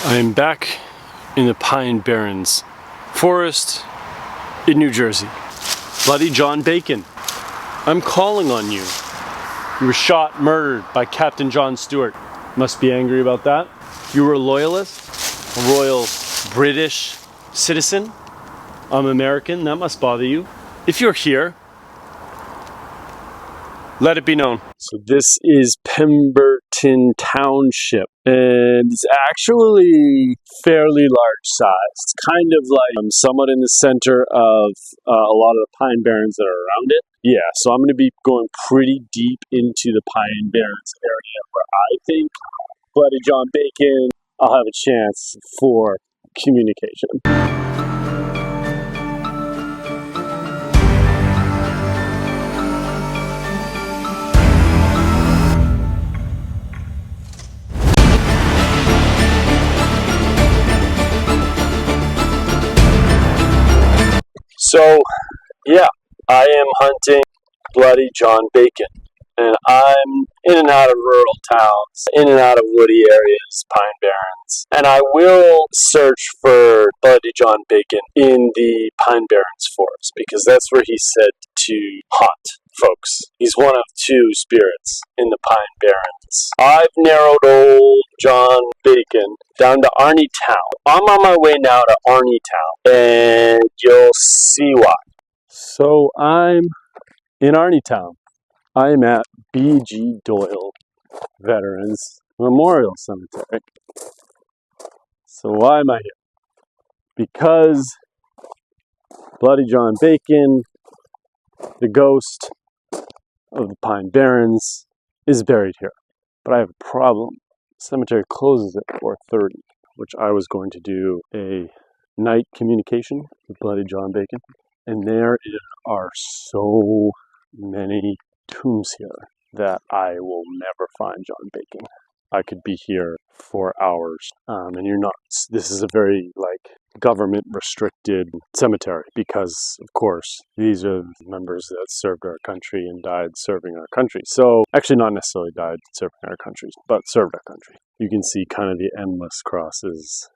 I am back in the Pine Barrens forest in New Jersey. Bloody John Bacon, I'm calling on you. You were shot, murdered by Captain John Stewart. Must be angry about that. You were a loyalist, a royal British citizen. I'm American, that must bother you. If you're here, let it be known. So this is Pemberton Township, and it's actually fairly large size. It's kind of like somewhat in the center of a lot of the Pine Barrens that are around it. Yeah, so I'm going to be going pretty deep into the Pine Barrens area where I think Bloody John Bacon, I'll have a chance for communication. So, yeah, I am hunting Bloody John Bacon, and I'm in and out of rural towns, in and out of woody areas, Pine Barrens, and I will search for Bloody John Bacon in the Pine Barrens forest, because that's where he's said to haunt folks. He's one of two spirits in the Pine Barrens. I've narrowed old John Bacon down to Arnie Town. I'm on my way now to Arnie Town, and you'll see why. So I'm in Arnie Town. I'm at B.G. Doyle Veterans Memorial Cemetery. So why am I here? Because Bloody John Bacon, the ghost of the Pine Barrens, is buried here. But I have a problem. The cemetery closes at 4:30, which I was going to do a night communication with Bloody John Bacon. And there are so many tombs here that I will never find John Bacon. I could be here for hours, and you're not. This is a very government restricted cemetery because, of course, these are members that served our country and died serving our country. So, actually, not necessarily died serving our country, but served our country. You can see kind of the endless crosses,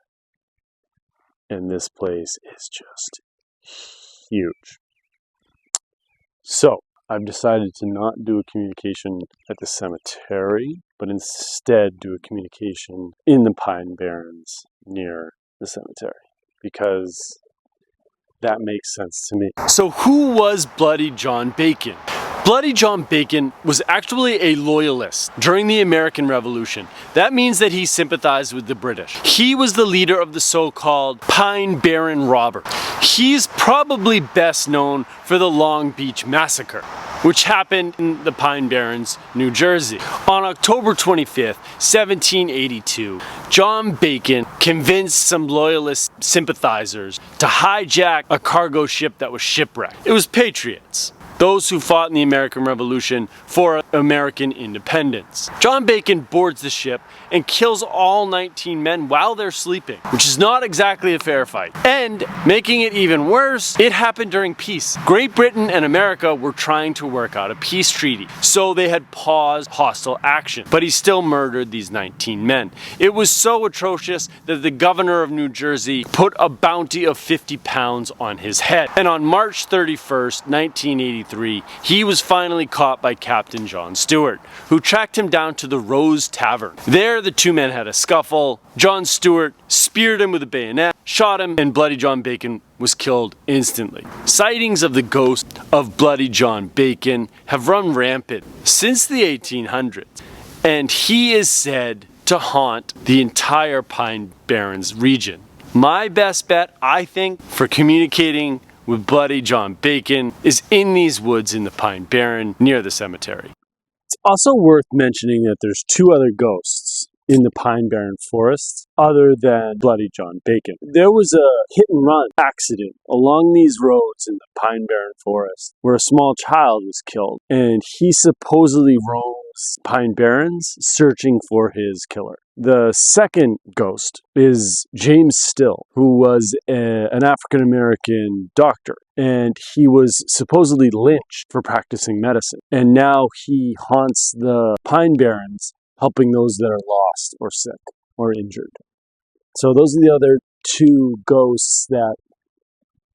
and this place is just huge. So, I've decided to not do a communication at the cemetery, but instead do a communication in the Pine Barrens near the cemetery, because that makes sense to me. So who was Bloody John Bacon? Bloody John Bacon was actually a loyalist during the American Revolution. That means that he sympathized with the British. He was the leader of the so-called Pine Barren Robber. He's probably best known for the Long Beach Massacre, which happened in the Pine Barrens, New Jersey. On October 25th, 1782, John Bacon convinced some loyalist sympathizers to hijack a cargo ship that was shipwrecked. It was patriots, those who fought in the American Revolution for American independence. John Bacon boards the ship and kills all 19 men while they're sleeping, which is not exactly a fair fight. And making it even worse, it happened during peace. Great Britain and America were trying to work out a peace treaty, so they had paused hostile action, but he still murdered these 19 men. It was so atrocious that the governor of New Jersey put a bounty of 50 pounds on his head. And on March 31st, 1983, he was finally caught by Captain John Stewart, who tracked him down to the Rose Tavern. There, the two men had a scuffle. John Stewart speared him with a bayonet, shot him, and Bloody John Bacon was killed instantly. Sightings of the ghost of Bloody John Bacon have run rampant since the 1800s, and he is said to haunt the entire Pine Barrens region. My best bet, I think, for communicating with Bloody John Bacon is in these woods in the Pine Barren near the cemetery. It's also worth mentioning that there's two other ghosts in the Pine Barren forest other than Bloody John Bacon. There was a hit and run accident along these roads in the Pine Barren forest where a small child was killed, and he supposedly roams Pine Barrens searching for his killer. The second ghost is James Still, who was an African-American doctor, and he was supposedly lynched for practicing medicine. And now he haunts the Pine Barrens, helping those that are lost or sick or injured. So those are the other two ghosts that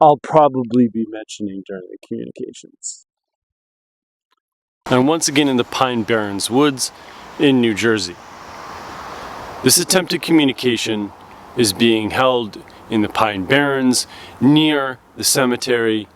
I'll probably be mentioning during the communications. I'm once again in the Pine Barrens woods in New Jersey. This attempted communication is being held in the Pine Barrens near the cemetery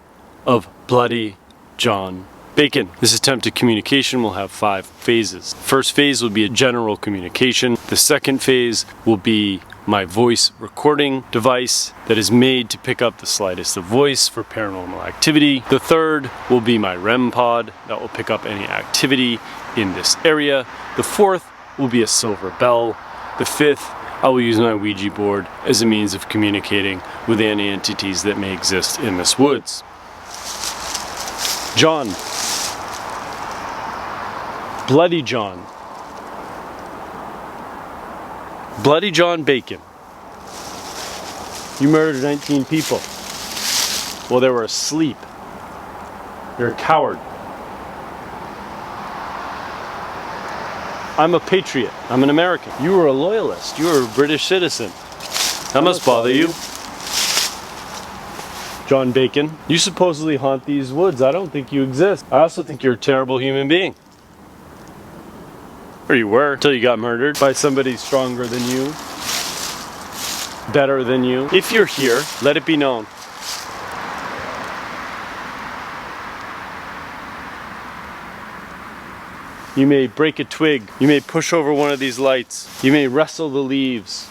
of Bloody John Bacon. This attempted communication will have 5 phases. First phase will be a general communication. The second phase will be my voice recording device that is made to pick up the slightest of voice for paranormal activity. The third will be my REM pod that will pick up any activity in this area. The fourth will be a silver bell. The fifth, I will use my Ouija board as a means of communicating with any entities that may exist in this woods. John. Bloody John. Bloody John Bacon. You murdered 19 people. Well, they were asleep. You're a coward. I'm a patriot. I'm an American. You were a loyalist. You were a British citizen. That must bother you. John Bacon. You supposedly haunt these woods. I don't think you exist. I also think you're a terrible human being. Or you were, until you got murdered by somebody stronger than you. Better than you. If you're here, let it be known. You may break a twig. You may push over one of these lights. You may wrestle the leaves.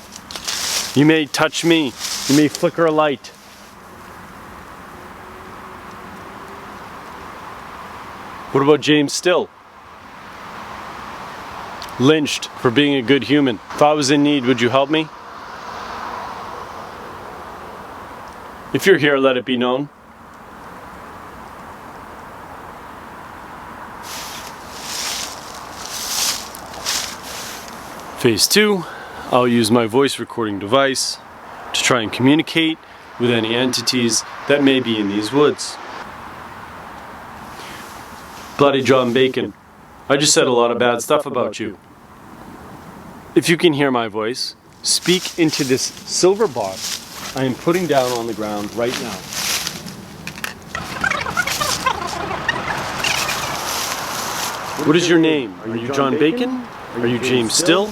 You may touch me. You may flicker a light. What about James Still? Lynched for being a good human. If I was in need, would you help me? If you're here, let it be known. Phase 2, I'll use my voice recording device to try and communicate with any entities that may be in these woods. Bloody John Bacon, I just said a lot of bad stuff about you. If you can hear my voice, speak into this silver box I am putting down on the ground right now. What is your name? Are you John Bacon? Are you James Still?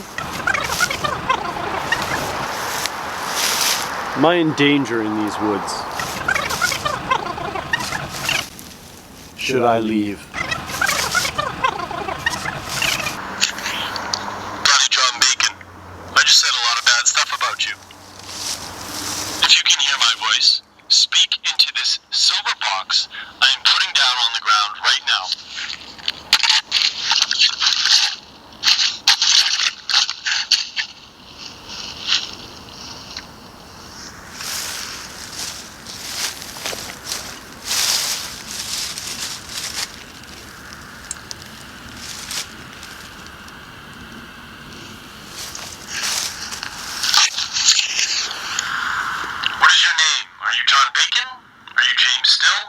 Am I in danger in these woods? Should I leave? Bloody John Bacon, I just said a lot of bad stuff about you. If you can hear my voice, speak into this silver box I am putting down on the ground right now. What is your name? Are you John Bacon? Are you James Still?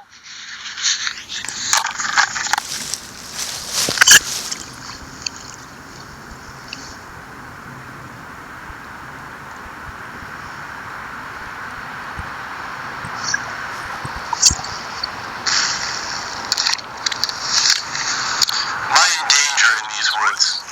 Am I in danger in these woods?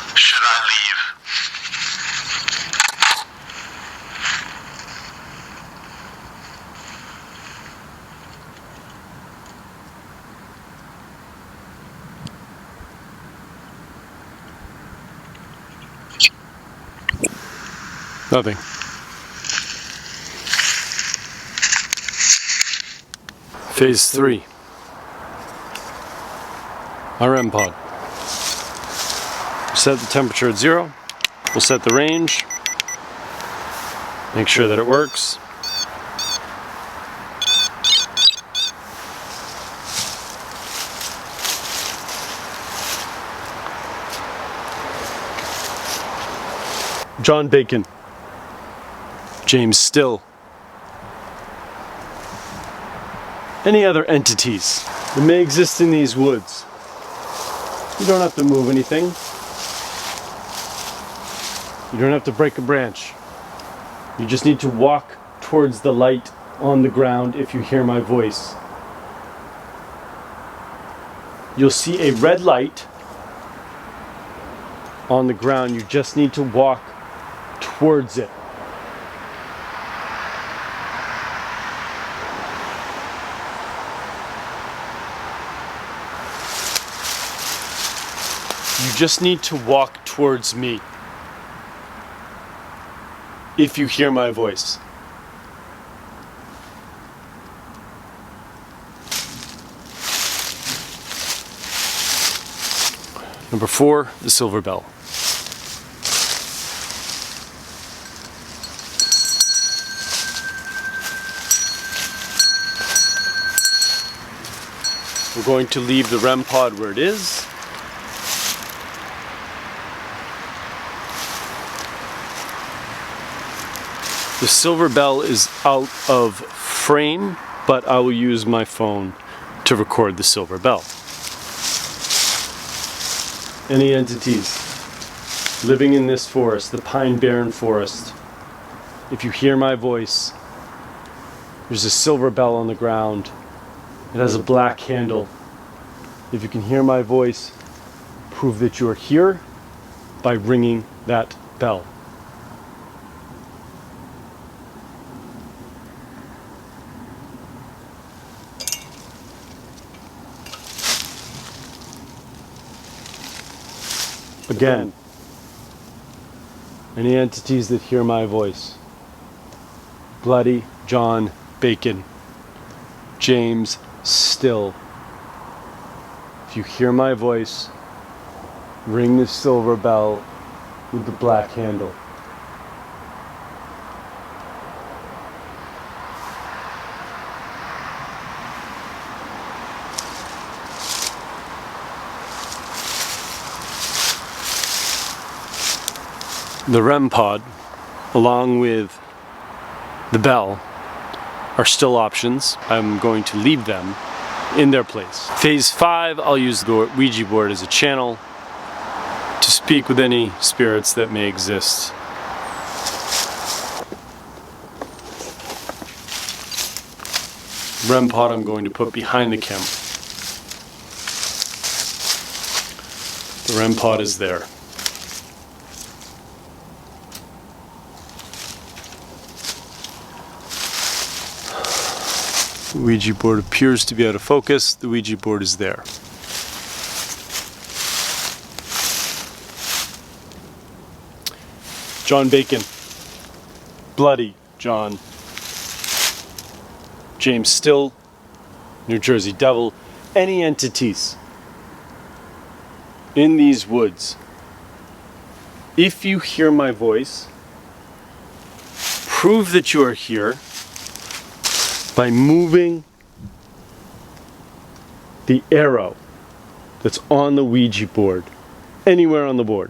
Should I leave? Nothing. Phase 3. REM pod. Set the temperature at 0. We'll set the range. Make sure that it works. John Bacon, James Still, any other entities that may exist in these woods. You don't have to move anything. You don't have to break a branch. You just need to walk towards the light on the ground if you hear my voice. You'll see a red light on the ground. You just need to walk towards it. You just need to walk towards me if you hear my voice. Number 4, the silver bell. We're going to leave the REM pod where it is. The silver bell is out of frame, but I will use my phone to record the silver bell. Any entities living in this forest, the Pine Barren forest, if you hear my voice, there's a silver bell on the ground. It has a black handle. If you can hear my voice, prove that you are here by ringing that bell. Again, any entities that hear my voice, Bloody John Bacon, James Still. If you hear my voice, ring the silver bell with the black handle. The REM pod, along with the bell, are still options. I'm going to leave them in their place. Phase 5, I'll use the Ouija board as a channel to speak with any spirits that may exist. REM pod I'm going to put behind the camera. The REM pod is there. The Ouija board appears to be out of focus. The Ouija board is there. John Bacon, Bloody John, James Still, New Jersey Devil, any entities in these woods, if you hear my voice, prove that you are here by moving the arrow that's on the Ouija board, anywhere on the board.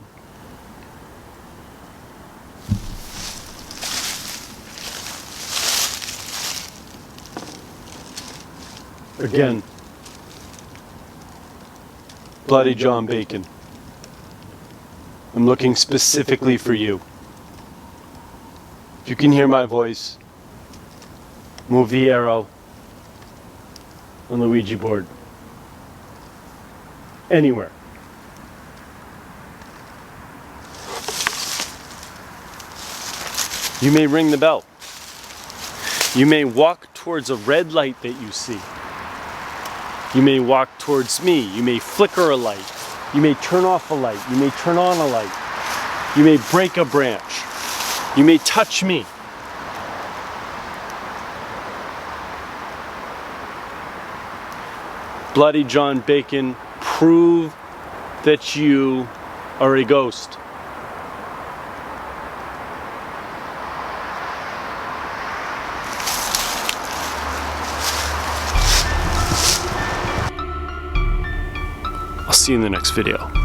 Again, Bloody John Bacon, I'm looking specifically for you. If you can hear my voice, move the arrow on the Ouija board. Anywhere. You may ring the bell. You may walk towards a red light that you see. You may walk towards me. You may flicker a light. You may turn off a light. You may turn on a light. You may break a branch. You may touch me. Bloody John Bacon, prove that you are a ghost. I'll see you in the next video.